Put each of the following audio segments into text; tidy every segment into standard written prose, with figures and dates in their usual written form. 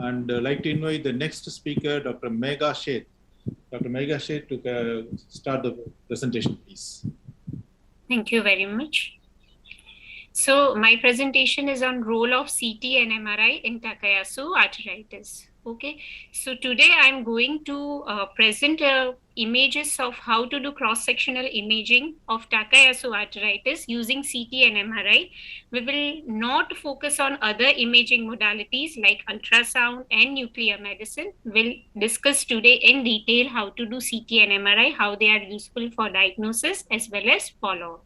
and I'd like to invite the next speaker, Dr. Megha Sheth. Dr. Megha Sheth, to start the presentation, please. Thank you very much. So my presentation is on role of CT and MRI in Kakayasu arteritis. Okay, so today I'm going to present images of how to do cross-sectional imaging of Kakayasu arteritis using CT and MRI. We will not focus on other imaging modalities like ultrasound and nuclear medicine. We'll discuss today in detail how to do CT and MRI, how they are useful for diagnosis as well as follow-up.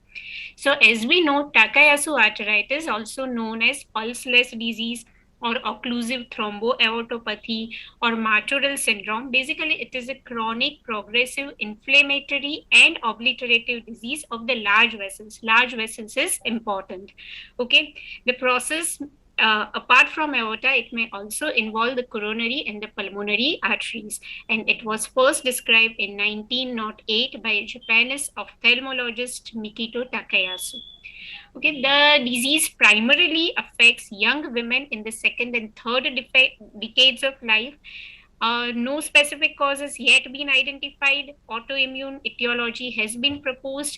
So as we know, Kakayasu arteritis, also known as pulseless disease or occlusive thromboaortopathy or Martorell syndrome, basically it is a chronic, progressive, inflammatory and obliterative disease of the large vessels. Large vessels is important. Okay, the process apart from aorta, it may also involve the coronary and the pulmonary arteries. And it was first described in 1908 by Japanese ophthalmologist Mikito Takayasu. Okay, the disease primarily affects young women in the second and third decades of life. No specific cause has yet been identified. Autoimmune etiology has been proposed.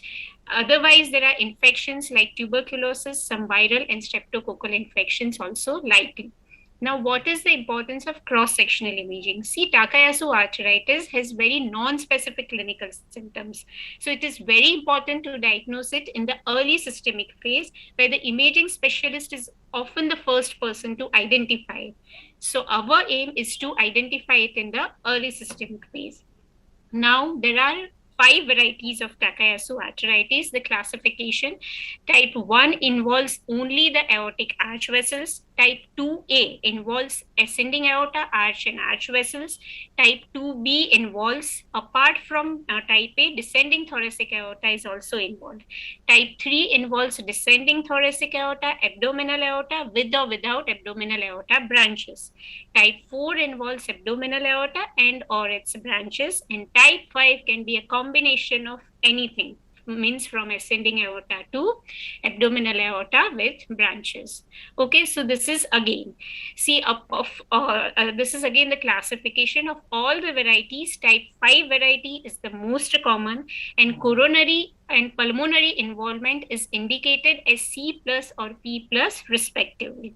Otherwise, there are infections like tuberculosis, some viral and streptococcal infections also likely. Now, what is the importance of cross-sectional imaging? See, Takayasu arteritis has very non-specific clinical symptoms. So it is very important to diagnose it in the early systemic phase, where the imaging specialist is often the first person to identify it. So our aim is to identify it in the early systemic phase. Now, there are 5 varieties of Kakayasu arteritis. The classification: type 1 involves only the aortic arch vessels. Type 2A involves ascending aorta, arch and arch vessels. Type 2B involves, apart from type A, descending thoracic aorta is also involved. Type 3 involves descending thoracic aorta, abdominal aorta with or without abdominal aorta branches. Type 4 involves abdominal aorta and or its branches. And type 5 can be a combination of anything, means from ascending aorta to abdominal aorta with branches. Okay, so this is again, see, this is again the classification of all the varieties. Type 5 variety is the most common, and coronary and pulmonary involvement is indicated as C+ or P+ respectively.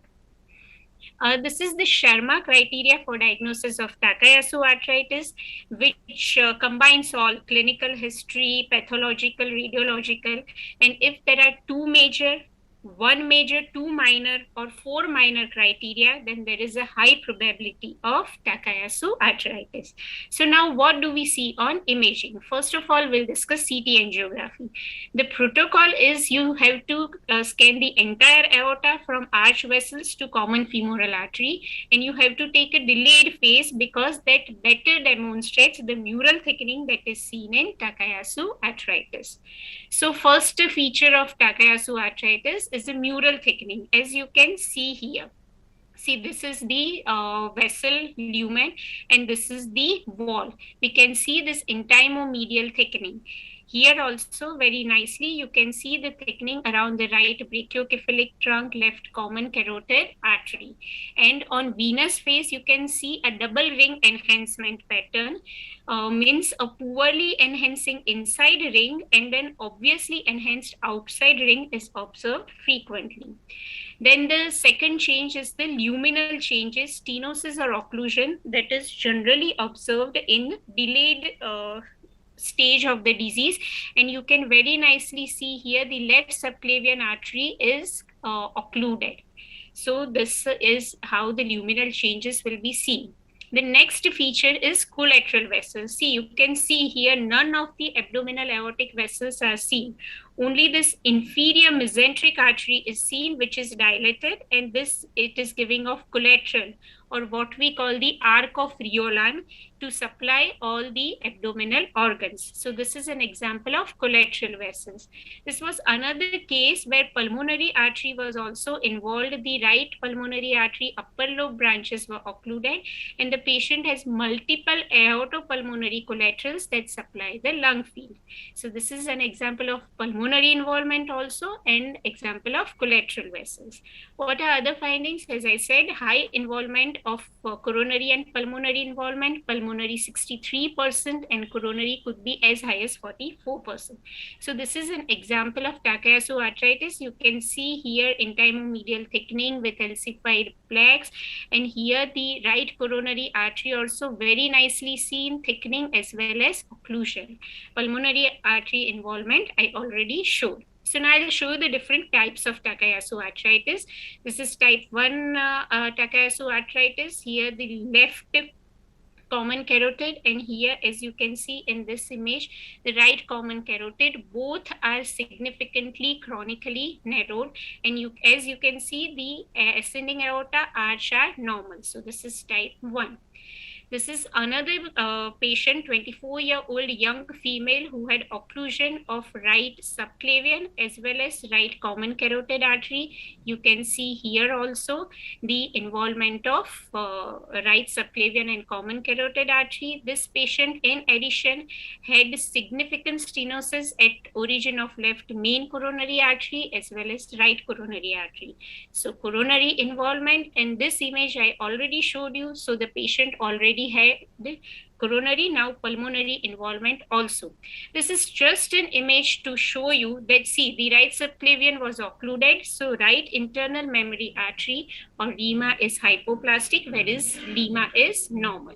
This is the Sharma criteria for diagnosis of Takayasu arteritis, which combines all clinical history, pathological, radiological, and if there are 2 major, 1 major, 2 minor, or 4 minor criteria, then there is a high probability of Takayasu arteritis. So now what do we see on imaging? First of all, we'll discuss CT angiography. The protocol is you have to scan the entire aorta from arch vessels to common femoral artery, and you have to take a delayed phase because that better demonstrates the mural thickening that is seen in Takayasu arteritis. So first feature of Takayasu arteritis is the mural thickening, as you can see here. See, this is the vessel lumen and this is the wall. We can see this intimo-medial thickening. Here also very nicely, you can see the thickening around the right brachiocephalic trunk, left common carotid artery. And on venous face, you can see a double ring enhancement pattern, means a poorly enhancing inside ring and then obviously enhanced outside ring is observed frequently. Then the second change is the luminal changes, stenosis or occlusion, that is generally observed in delayed stage of the disease. And you can very nicely see here the left subclavian artery is occluded. So this is how the luminal changes will be seen. The next feature is collateral vessels. See, you can see here none of the abdominal aortic vessels are seen. Only this inferior mesenteric artery is seen, which is dilated, and this it is giving off collateral, or what we call the arc of Riolan, to supply all the abdominal organs. So this is an example of collateral vessels. This was another case where pulmonary artery was also involved. The right pulmonary artery upper lobe branches were occluded, and the patient has multiple aortopulmonary collaterals that supply the lung field. So this is an example of pulmonary pulmonary involvement also, and example of collateral vessels. What are other findings? As I said, high involvement of coronary and pulmonary involvement, pulmonary 63% and coronary could be as high as 44%. So this is an example of Takayasu arthritis. You can see here intymomedial thickening with calcified plaques, and here the right coronary artery also very nicely seen thickening as well as occlusion. Pulmonary artery involvement I already showed. So now I'll show you the different types of Takayasu arthritis. This is type 1 Takayasu arthritis. Here the left common carotid, and here, as you can see in this image, the right common carotid, both are significantly chronically narrowed, and as you can see, the ascending aorta arch are normal. So this is type 1. This is another patient, 24-year-old young female who had occlusion of right subclavian as well as right common carotid artery. You can see here also the involvement of right subclavian and common carotid artery. This patient, in addition, had significant stenosis at origin of left main coronary artery as well as right coronary artery. So coronary involvement in this image I already showed you. So the patient already had the coronary, now pulmonary involvement also. This is just an image to show you that, see, the right subclavian was occluded, so right internal memory artery or rima is hypoplastic, whereas lima is normal.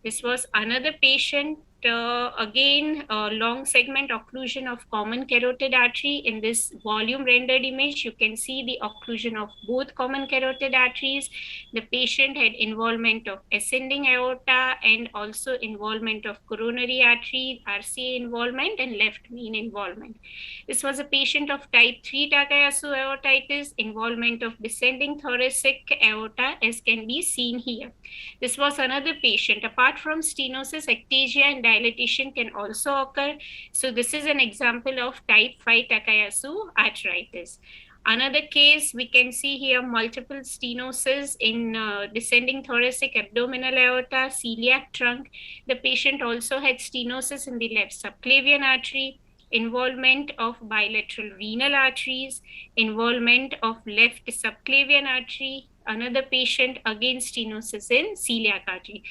This was another patient, again, long segment occlusion of common carotid artery. In this volume rendered image, you can see the occlusion of both common carotid arteries. The patient had involvement of ascending aorta and also involvement of coronary artery, RCA involvement, and left main involvement. This was a patient of type 3 Takayasu aortitis, involvement of descending thoracic aorta, as can be seen here. This was another patient. Apart from stenosis, ectasia and dilatation can also occur. So this is an example of type 5 Takayasu arthritis. Another case, we can see here multiple stenosis in descending thoracic abdominal aorta, celiac trunk. The patient also had stenosis in the left subclavian artery, involvement of bilateral renal arteries, involvement of left subclavian artery. Another patient, again stenosis in celiac artery.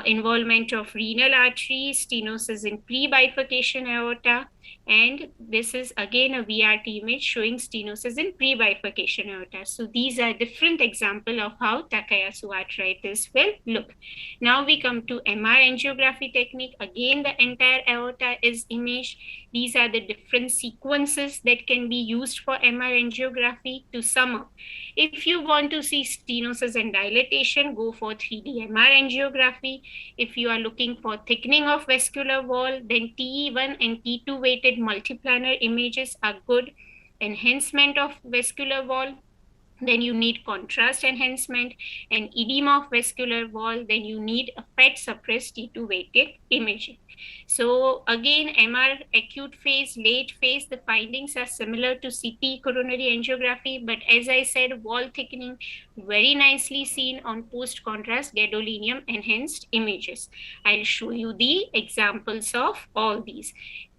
Involvement of renal artery, stenosis in pre-bifurcation aorta, and this is again a VRT image showing stenosis in pre-bifurcation aorta. So these are different examples of how Takayasu arthritis will look. Now we come to MR angiography technique. Again, the entire aorta is imaged. These are the different sequences that can be used for MR angiography. To sum up, if you want to see stenosis and dilatation, go for 3D MR angiography. If you are looking for thickening of vascular wall, then TE1 and T2 weighted multiplanar images are good. Enhancement of vascular wall, then you need contrast enhancement, and edema of vascular wall, then you need a PET suppressed T2 weighted imaging. So again, MR acute phase, late phase, the findings are similar to CT coronary angiography, but as I said, wall thickening very nicely seen on post-contrast gadolinium enhanced images. I'll show you the examples of all these.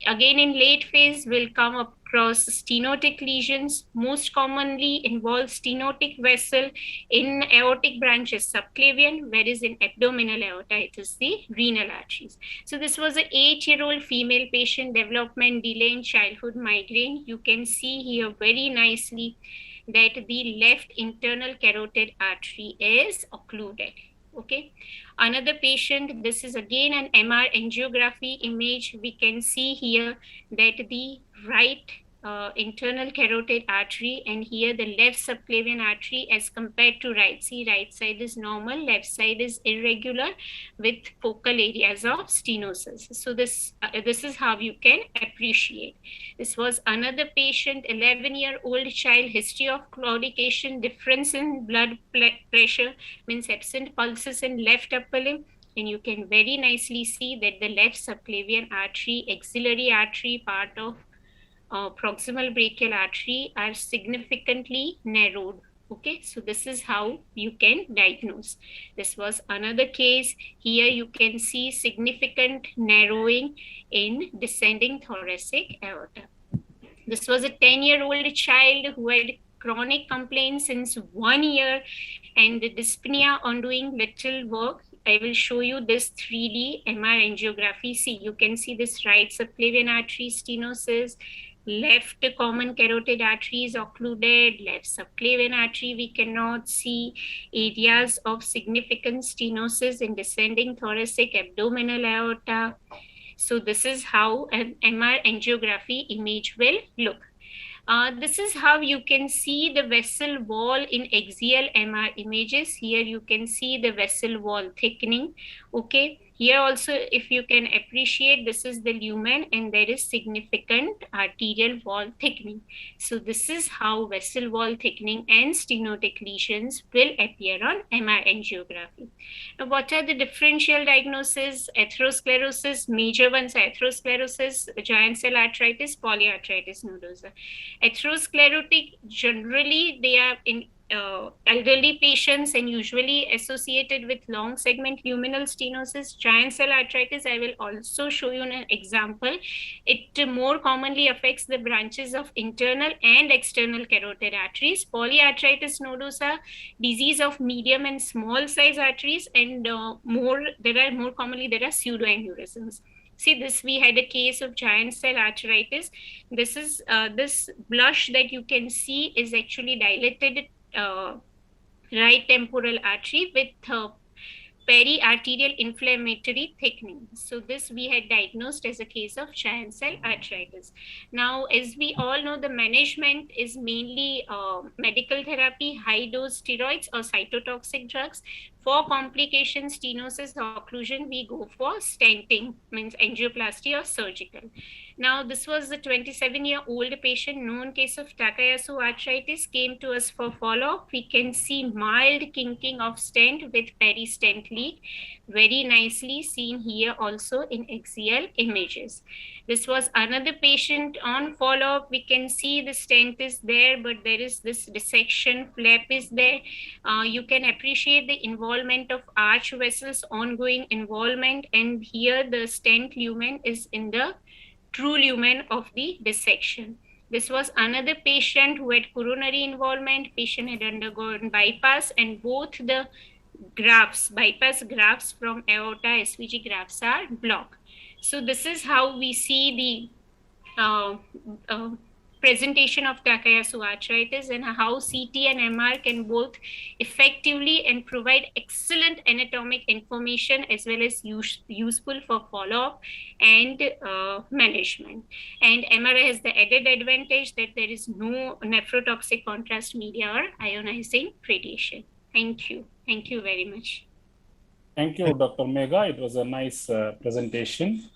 Again, in late phase, we'll come across stenotic lesions. Most commonly involve stenotic vessel in aortic branches subclavian, whereas in abdominal aorta, it is the renal arteries. So this was an 8-year-old female patient, development delay in childhood migraine. You can see here very nicely that the left internal carotid artery is occluded. Okay. Another patient, this is again an MR angiography image. We can see here that the right internal carotid artery and here the left subclavian artery as compared to right. See, right side is normal, left side is irregular with focal areas of stenosis. So this is how you can appreciate. This was another patient, 11-year-old child, history of claudication, difference in blood pressure, means absent pulses in left upper limb. And you can very nicely see that the left subclavian artery, axillary artery, part of proximal brachial artery are significantly narrowed. Okay, so this is how you can diagnose. This was another case. Here you can see significant narrowing in descending thoracic aorta. This was a 10-year-old child who had chronic complaints since 1 year and the dyspnea on doing little work. I will show you this 3D MR angiography. See, you can see this right subclavian artery stenosis, left common carotid artery is occluded, left subclavian artery we cannot see, areas of significant stenosis in descending thoracic abdominal aorta. So this is how an MR angiography image will look. This is how you can see the vessel wall in axial MR images. Here you can see the vessel wall thickening. Okay. Here also, if you can appreciate, this is the lumen and there is significant arterial wall thickening. So this is how vessel wall thickening and stenotic lesions will appear on MR angiography. Now, what are the differential diagnoses? Atherosclerosis, major ones are atherosclerosis, giant cell arteritis, polyarteritis nodosa. Atherosclerotic, generally they are in elderly patients and usually associated with long segment luminal stenosis. Giant cell arteritis, I will also show you an example. It more commonly affects the branches of internal and external carotid arteries. Polyarteritis nodosa, disease of medium and small size arteries, and more commonly there are pseudoaneurysms. See, this we had a case of giant cell arteritis. This is this blush that you can see is actually dilated right temporal artery with periarterial inflammatory thickening. So this we had diagnosed as a case of giant cell arteritis. Now, as we all know, the management is mainly medical therapy, high dose steroids or cytotoxic drugs. For complications, stenosis or occlusion, we go for stenting, means angioplasty or surgical. Now, this was a 27-year-old patient, known case of Kakayasu arthritis, came to us for follow-up. We can see mild kinking of stent with peristent leak, very nicely seen here also in axial images. This was another patient on follow-up. We can see the stent is there, but there is this dissection flap is there. You can appreciate the involvement of arch vessels, ongoing involvement, and here the stent lumen is in the true lumen of the dissection. This was another patient who had coronary involvement. Patient had undergone bypass, and both the grafts, bypass grafts from aorta, SVG grafts are blocked. So this is how we see the presentation of Kakayasu arthritis and how CT and MR can both effectively and provide excellent anatomic information as well as useful for follow-up and management. And MRI has the added advantage that there is no nephrotoxic contrast media or ionizing radiation. Thank you. Thank you very much. Thank you, Dr. Megha. It was a nice presentation.